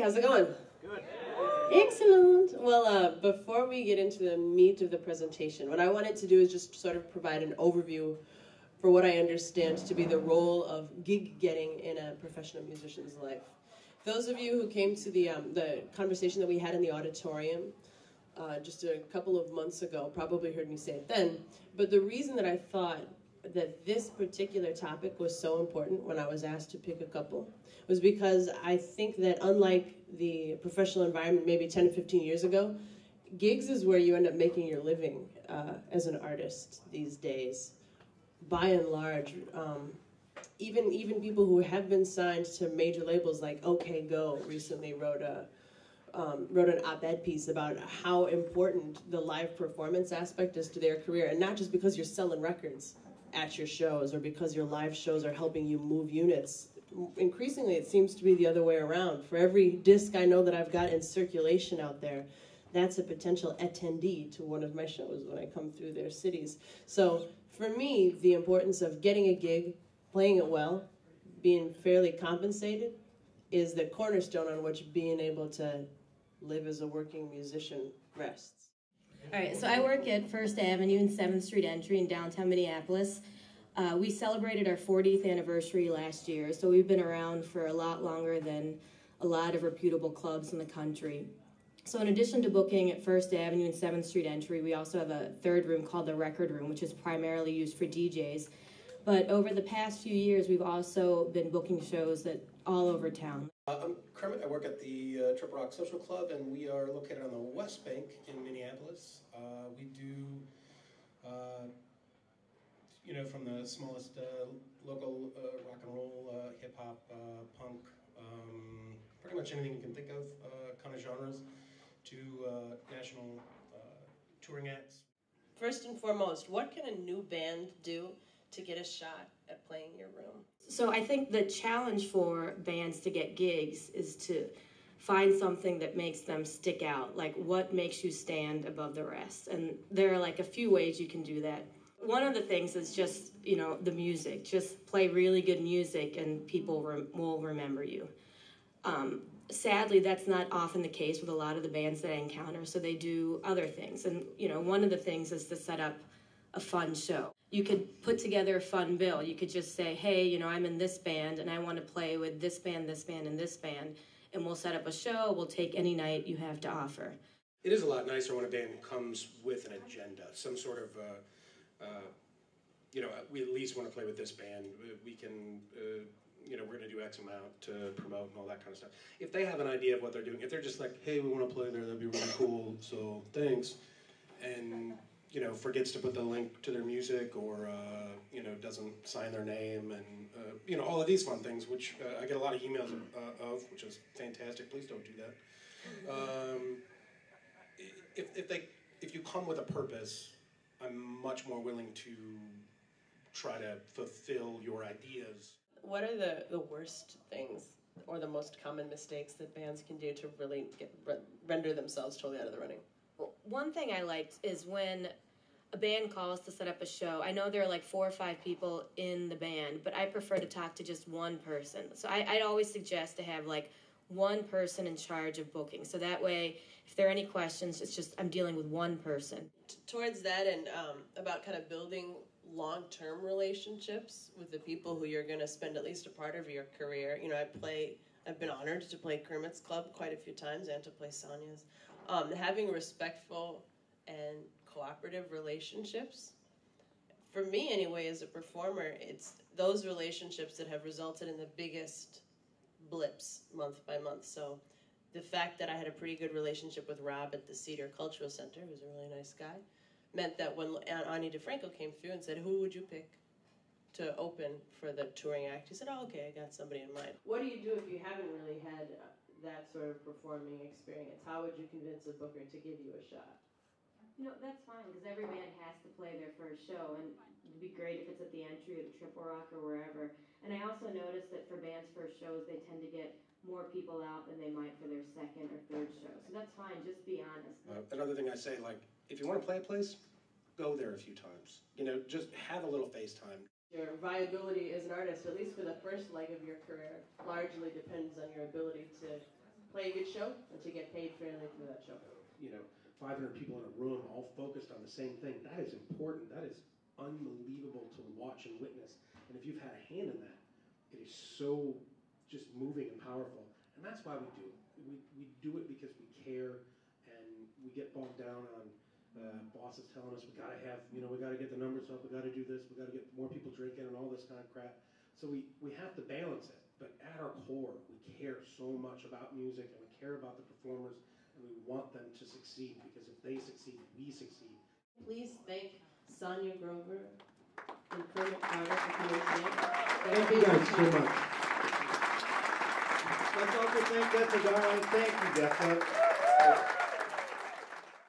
how's it going? Good. Excellent. Well, before we get into the meat of the presentation, what I wanted to do is just sort of provide an overview for what I understand to be the role of gig getting in a professional musician's life. Those of you who came to the conversation that we had in the auditorium just a couple of months ago probably heard me say it then, but the reason that I thought that this particular topic was so important when I was asked to pick a couple was because I think that unlike the professional environment maybe 10 to 15 years ago, gigs is where you end up making your living as an artist these days. By and large, even people who have been signed to major labels like OK Go recently wrote an op-ed piece about how important the live performance aspect is to their career, and not just because you're selling records at your shows or because your live shows are helping you move units. Increasingly, it seems to be the other way around. For every disc I know that I've got in circulation out there, that's a potential attendee to one of my shows when I come through their cities. So for me, the importance of getting a gig, playing it well, being fairly compensated, is the cornerstone on which being able to live as a working musician rests. All right, so I work at First Avenue and 7th Street Entry in downtown Minneapolis. We celebrated our 40th anniversary last year, so we've been around for a lot longer than a lot of reputable clubs in the country. So in addition to booking at First Avenue and 7th Street Entry, we also have a third room called the Record Room, which is primarily used for DJs. But over the past few years, we've also been booking shows all over town. I'm Kermit. I work at the Triple Rock Social Club, and we are located on the West Bank in Minneapolis. We do, from the smallest local rock and roll, hip hop, punk, pretty much anything you can think of, kind of genres, to national touring acts. First and foremost, what can a new band do to get a shot at playing your room? So I think the challenge for bands to get gigs is to find something that makes them stick out, like what makes you stand above the rest. And there are like a few ways you can do that. One of the things is just, the music. Just play really good music and people will remember you. Sadly, that's not often the case with a lot of the bands that I encounter, so they do other things. And, one of the things is to set up a fun show. You could put together a fun bill. You could just say, hey, I'm in this band and I want to play with this band, and this band, and we'll set up a show. We'll take any night you have to offer. It is a lot nicer when a band comes with an agenda, some sort of, we at least want to play with this band. We can, we're going to do X amount to promote and all that kind of stuff. If they have an idea of what they're doing, if they're just like, hey, we want to play there, that'd be really cool, so thanks, and forgets to put the link to their music or, doesn't sign their name and, all of these fun things, which I get a lot of emails of, which is fantastic. Please don't do that. If you come with a purpose, I'm much more willing to try to fulfill your ideas. What are the worst things or the most common mistakes that bands can do to really render themselves totally out of the running? One thing I liked is when a band calls to set up a show. I know there are like 4 or 5 people in the band, but I prefer to talk to just one person. So I'd always suggest to have like one person in charge of booking. So that way, if there are any questions, it's just I'm dealing with one person. Towards that and about kind of building long-term relationships with the people who you're going to spend at least a part of your career. I've been honored to play Kermit's club quite a few times and to play Sonia's. Having respectful and cooperative relationships, for me anyway, as a performer, it's those relationships that have resulted in the biggest blips month by month. So the fact that I had a pretty good relationship with Rob at the Cedar Cultural Center, who's a really nice guy, meant that when Ani DeFranco came through and said, who would you pick to open for the touring act? He said, oh, okay, I got somebody in mind. What do you do if you haven't really had that sort of performing experience? How would you convince a booker to give you a shot? That's fine, because every band has to play their first show, and it'd be great if it's at the Entry or the Triple Rock or wherever. And I also noticed that for bands' first shows, they tend to get more people out than they might for their second or third show. So that's fine, just be honest. Another thing I say, if you want to play a place, go there a few times. Just have a little face time. Your viability as an artist, at least for the first leg of your career, largely depends on your ability to play a good show and to get paid fairly for that show. 500 people in a room all focused on the same thing. That is important. That is unbelievable to watch and witness. And if you've had a hand in that, it is so just moving and powerful. And that's why we do it. We do it because we care, and we get bogged down on bosses telling us we gotta have, we gotta get the numbers up, we gotta do this, we gotta get more people drinking and all this kind of crap. So we have to balance it. But at our core, we care so much about music, and we care about the performers, and we want them to succeed, because if they succeed, we succeed. Please thank Sonia Grover and Kermit Carter for coming today. Thank you guys so much. Let's also thank DESSA, darling. Thank you, DESSA.